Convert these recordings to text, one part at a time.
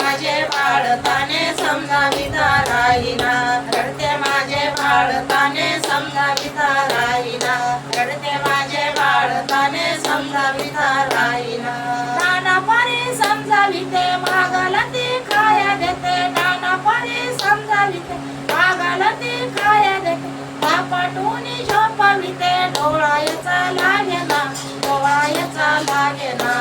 माझे बाळ ताने समजाविता राहीना रडते माझे बाळ ताने समजाविता राहीना रडते माझे बाळ ताने समजाविता राहीना नाना परी समजाविते मागाला ती खाया देते नाना परी समजाविते मागाला ती खाया देते पापाटूनी झोपाविते डोळायचा लागेना डोळायचा लागेना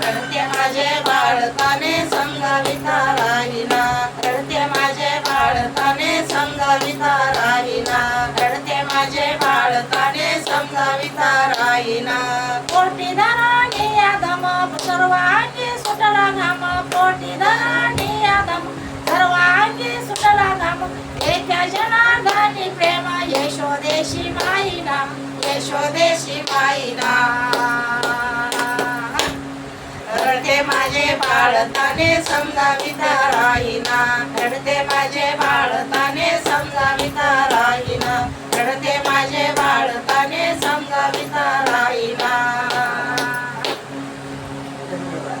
रडते माझे बाळ ताने समजाविता राहीना रडते माझे बाळ ताने समजाविता राहीना रडते माझे बाळ ताने समजाविता राहीना पोटी धराणी आदम सर्वांगी सुटला घाम पोटी धराणी आदम सर्वांगी सुटला घाम एका जनार्दनी प्रेम यशोदेशी माईना यशोदेशी माईना रडते माझे बाळ ताने समजाविता राहीना रडते माझे